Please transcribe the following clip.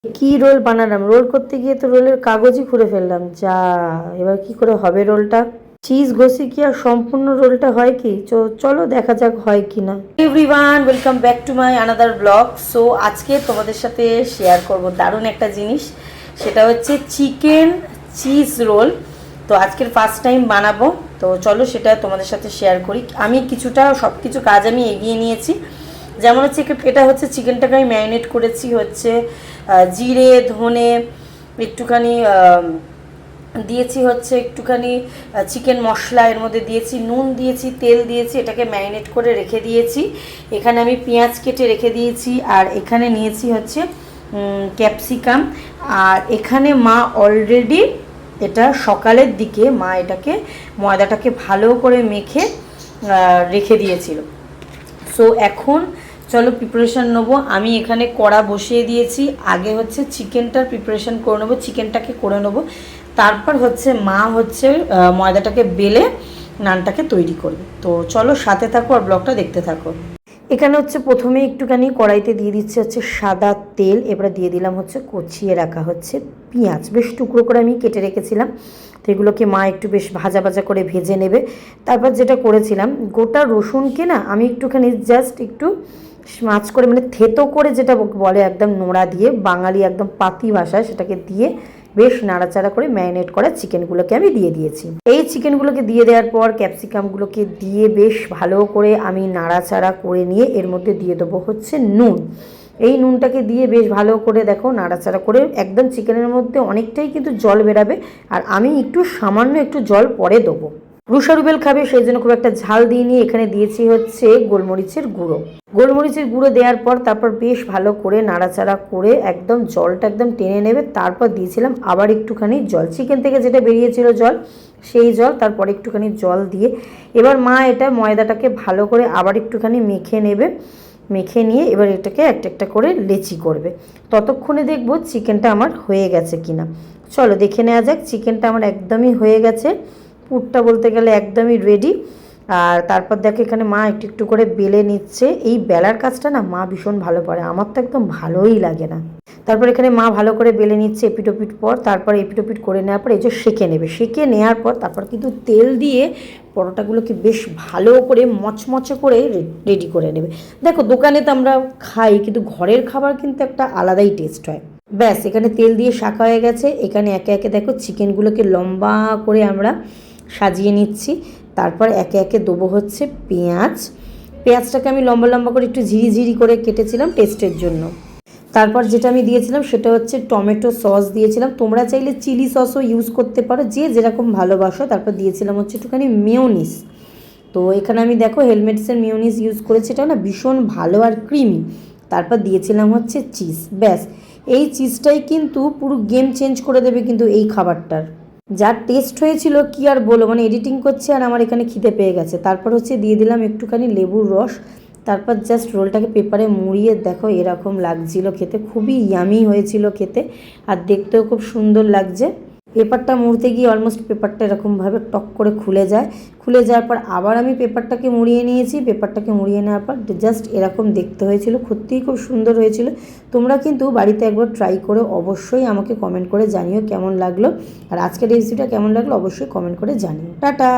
কি রোল বানালাম, রোল করতে গিয়ে তো রোলের কাগজই খুলে ফেললাম। যা, এবার কি করে হবে রোলটা? চিজ ঘষে কি আর সম্পূর্ণ রোলটা হয় কি? চলো দেখা যাক হয় কি না। Everyone, welcome back to my another blog. So আজকে তোমাদের সাথে শেয়ার করব দারুণ একটা জিনিস, সেটা হচ্ছে চিকেন চিজ রোল। তো আজকের ফার্স্ট টাইম বানাবো, তো চলো সেটা তোমাদের সাথে শেয়ার করি। আমি কিছুটা সব কিছু কাজ আমি এগিয়ে নিয়েছি। যেমন হচ্ছে এটা হচ্ছে চিকেনটাকে আমি ম্যারিনেট করেছি হচ্ছে জিরে ধনে একটুখানি দিয়েছি হচ্ছে একটুখানি চিকেন মশলা, এর মধ্যে দিয়েছি নুন, দিয়েছি তেল, দিয়েছি, এটাকে ম্যারিনেট করে রেখে দিয়েছি। এখানে আমি পেঁয়াজ কেটে রেখে দিয়েছি, আর এখানে নিয়েছি হচ্ছে ক্যাপসিকাম। আর এখানে মা অলরেডি এটা সকালের দিকে মা এটাকে ময়দাটাকে ভালো করে মেখে রেখে দিয়েছিল। সো এখন চলো প্রিপারেশান নেবো। আমি এখানে কড়া বসিয়ে দিয়েছি, আগে হচ্ছে চিকেনটার প্রিপারেশান করে নেবো, চিকেনটাকে করে নেবো, তারপর হচ্ছে মা হচ্ছে ময়দাটাকে বেলে নানটাকে তৈরি করবে। তো চলো সাথে থাকো আর ব্লগটা দেখতে থাকো। এখানে হচ্ছে প্রথমে একটুখানি কড়াইতে দিয়ে দিচ্ছে হচ্ছে সাদা তেল, এবারে দিয়ে দিলাম হচ্ছে কচিয়ে রাখা হচ্ছে পেঁয়াজ, বেশ টুকরো করে আমি কেটে রেখেছিলাম। তো এগুলোকে মা একটু বেশ ভাজা ভাজা করে ভেজে নেবে। তারপর যেটা করেছিলাম, গোটা রসুনকে না আমি একটুখানি জাস্ট একটু মাছ করে, মানে থেতো করে যেটা বলে একদম নোড়া দিয়ে, বাঙালি একদম পাতি ভাষায় সেটাকে দিয়ে বেশ নাড়াচাড়া করে ম্যারিনেট করা চিকেনগুলোকে আমি দিয়ে দিয়েছি। এই চিকেনগুলোকে দিয়ে দেওয়ার পর ক্যাপসিকামগুলোকে দিয়ে বেশ ভালো করে আমি নাড়াচাড়া করে নিয়ে এর মধ্যে দিয়ে দেবো হচ্ছে নুন। এই নুনটাকে দিয়ে বেশ ভালো করে দেখো নাড়াচাড়া করে একদম চিকেনের মধ্যে অনেকটাই কিন্তু জল বেরাবে, আর আমি একটু সামান্য একটু জল পরে দেবো। রুষা রুবেল খাবে সেই জন্য খুব একটা ঝাল দিইনি। এখানে দিয়েছি হচ্ছে গোলমরিচের গুঁড়ো। গোলমরিচের গুঁড়ো দেওয়ার পর তারপর বেশ ভালো করে নাড়াচাড়া করে একদম জলটা একদম টেনে নেবে। তারপর দিয়েছিলাম আবার একটুখানি জল, চিকেন থেকে যেটা বেরিয়েছিল জল, সেই জল, তারপর একটুখানি জল দিয়ে এবার মা এটা ময়দাটাকে ভালো করে আবার একটুখানি মেখে নেবে। মেখে নিয়ে এবার এটাকে একটা একটা করে লেচি করবে। ততক্ষণে দেখবো চিকেনটা আমার হয়ে গেছে কিনা। চলো দেখে নেওয়া যাক। চিকেনটা আমার একদমই হয়ে গেছে, পুরটা বলতে গেলে একদমই রেডি। আর তারপর দেখো এখানে মা একটু একটু করে বেলে নিচ্ছে। এই বেলার কাজটা না মা ভীষণ ভালো পারে, আমার তো একদম ভালোই লাগে না। তারপর এখানে মা ভালো করে বেলে নিচ্ছে এপিটোপিট পর, তারপর এপিটোপিট করে নেওয়ার পর এই যে সেঁকে নেবে। সেঁকে নেওয়ার পর তারপর কিন্তু তেল দিয়ে পরোটাগুলোকে বেশ ভালো করে মচমচে করে রেডি করে নেবে। দেখো দোকানে তো আমরা খাই, কিন্তু ঘরের খাবার কিন্তু একটা আলাদাই টেস্ট হয়। ব্যাস এখানে তেল দিয়ে শাঁকা হয়ে গেছে। এখানে একে একে দেখো চিকেনগুলোকে লম্বা করে আমরা সাজিয়ে নিচ্ছি। তারপর একে একে দেবো হচ্ছে পেঁয়াজ। পেঁয়াজটাকে আমি লম্বা লম্বা করে একটু ঝিরিঝিরি করে কেটেছিলাম টেস্টের জন্য। তারপর যেটা আমি দিয়েছিলাম সেটা হচ্ছে টমেটো সস দিয়েছিলাম, তোমরা চাইলে চিলি সসও ইউজ করতে পারো, যে যেরকম ভালোবাসো। তারপর দিয়েছিলাম হচ্ছে একটুখানি মেয়োনিজ। তো এখানে আমি দেখো হেলমেটসের মেয়োনিজ ইউজ করেছি, এটা না ভীষণ ভালো আর ক্রিমি। তারপর দিয়েছিলাম হচ্ছে চিজ। ব্যাস এই চিজটাই কিন্তু পুরো গেম চেঞ্জ করে দেবে কিন্তু এই খাবারটার। যা টেস্ট হয়েছিল কি আর বলো, মানে এডিটিং করছে আর আমার এখানে খিদে পেয়ে গেছে। তারপর হচ্ছে দিয়ে দিলাম একটুখানি লেবুর রস। তারপর জাস্ট রোলটাকে পেপারে মুড়িয়ে দেখো এরকম লাগছিল খেতে, খুবই ইয়ামি হয়েছিল খেতে, আর দেখতেও খুব সুন্দর লাগছে। পেপারটা মুড়তে গিয়ে অলমোস্ট পেপারটা এরকমভাবে টক করে খুলে যায়। খুলে যাওয়ার পর আবার আমি পেপারটাকে মুড়িয়ে নিয়েছি। পেপারটাকে মুড়িয়ে নেওয়ার পর জাস্ট এরকম দেখতে হয়েছিল, সত্যিই খুব সুন্দর হয়েছিল। তোমরা কিন্তু বাড়িতে একবার ট্রাই করে অবশ্যই আমাকে কমেন্ট করে জানিও কেমন লাগলো, আর আজকের রেসিপিটা কেমন লাগলো অবশ্যই কমেন্ট করে জানিও। টাটা।